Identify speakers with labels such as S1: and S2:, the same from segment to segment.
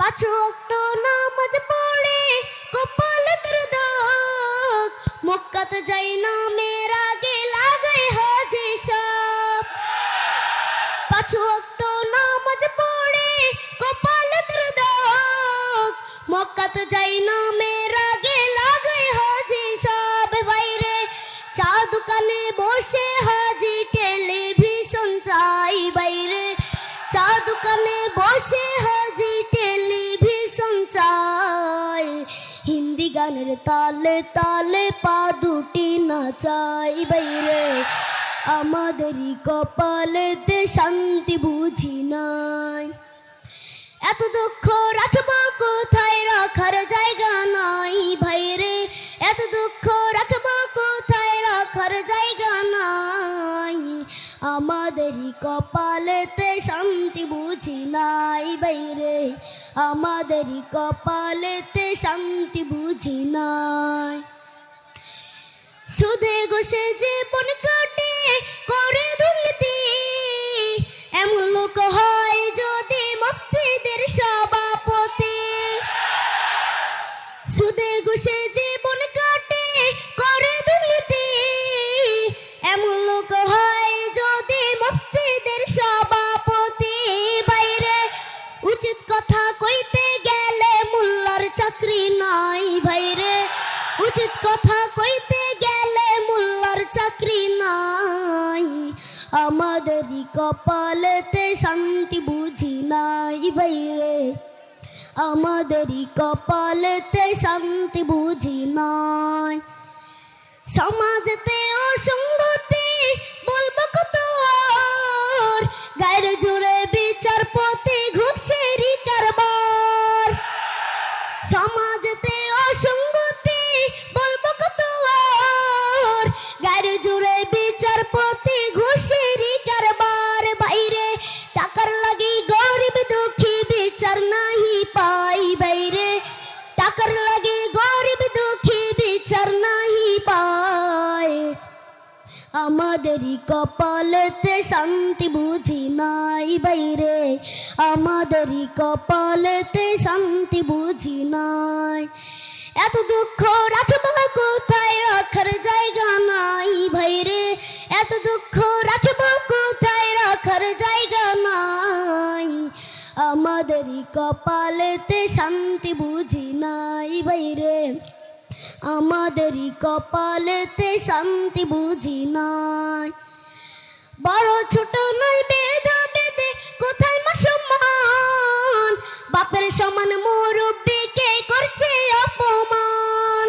S1: পাঁচ ওয়াক্ত নামাজ পড়ে কপালে তোর দাগ, মক্কাতে যাই না মেয়ের আগে লাগায় হাজি সাহেব। পাঁচ ওয়াক্ত নামাজ পড়ে কপালে তোর দাগ, মক্কাতে যাই না মেয়ের আগে লাগায় হাজি সাহেব। বাইরে চা দোকানে বসে হাজি টেলিভিশন চাই, বাইরে চা দোকানে বসে হাজি টেলিভিশন চাই। হিন্দি গানের তালে তালে পা দুটি নাচাই, বাইরে আমাদেরই কপালেতে শান্তি বুঝি নাই। এত দুঃখ রাখবো কোথায়, রাখার জায়গা নাই ভাইরে, এত দুঃখ রাখবো কোথায়, রাখার জায়গা নাই। আমাদেরই কপালেতে শান্তি বুঝি নাই বাইরে, আমাদেরই কপালেতে শান্তি বুঝি নাই। সুদে ঘুষে জীবন কাটে করে দুর্নীতি, এমন লোক হয় যদি মসজিদের সভাপতি। সুদে ঘুষে জীবন কাটে করে দুর্নীতি, এমন লোক হয় যদি মসজিদের সভাপতি। বাইরে উচিত কথা কইতে গেলে মোল্লার চাকরি নাই, বাইরে উচিত কথা কইতে গেলে মোল্লার চাকরি নাই। আমাদেরই কপালেতে শান্তি বুঝি নাই বাইরে, আমাদেরই কপালেতে শান্তি বুঝি নাই। সমাজেতে অসঙ্গতি বলবো কত আর, গায়ের জোরে বিচারপতি ঘুষেরই কারবার। সমাজেতে অসঙ্গতি বলবো কত আর, গায়ের জোরে বিচারপতি ঘুষেরই কারবার। বাইরে টাকার লাগি গরিব দুঃখী বিচার নাহি পাই, বাইরে টাকার লাগি গরিব দুঃখী বিচার নাহি পাই। আমাদেরই কপালেতে শান্তি বুঝি নাই বাইরে, আমাদেরই কপালেতে শান্তি বুঝি নাই। এত দুঃখ রাখবো কোথায়, রাখার জায়গা নাই ভাইরে, এত দুঃখ রাখবো কোথায়, রাখার জায়গা নাই। আমাদেরই কপালেতে শান্তি বুঝি নাই বাইরে, আমাদেরই কপালেতে শান্তি বুঝি নাই। বড় ছোট নয় বেধা বেদে কোথায় মা সম্মান, বাপের সমান মুরব্বিকে করছে অপমান।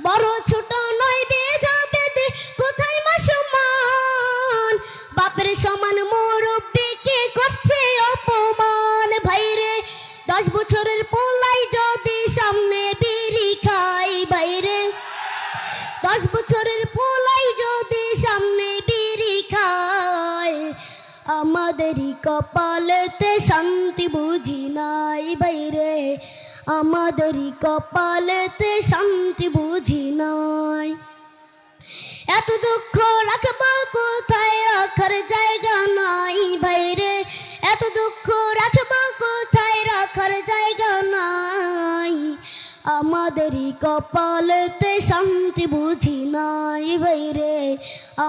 S1: বড় ছোট নয় বেধা বেদে কোথায় মা সম্মান, বাপের সমান মুরব্বিকে করছে অপমান। ভাইরে 10 বছরের পোলাই যদি সামনে বিড়ি খাই, বাইরে 10 বছরের পোলাই যদি সামনে বিড়ি খায়। আমাদেরই কপালেতে শান্তি বুঝি নাই বাইরে, আমাদেরই কপালেতে শান্তি বুঝি নাই। এত দুঃখ রাখবো কোথায়, রাখার জায়গা নাই বাইরে, এত দুঃখ রাখবো কোথায়, রাখার জায়গা নাই। আমাদেরই কপালেতে শান্তি বুঝি নাই বাইরে,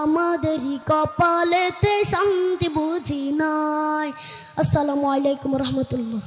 S1: আমাদেরই কপালেতে শান্তি বুঝি নাই। আসসালামু আলাইকুম রহমতুল্লাহ।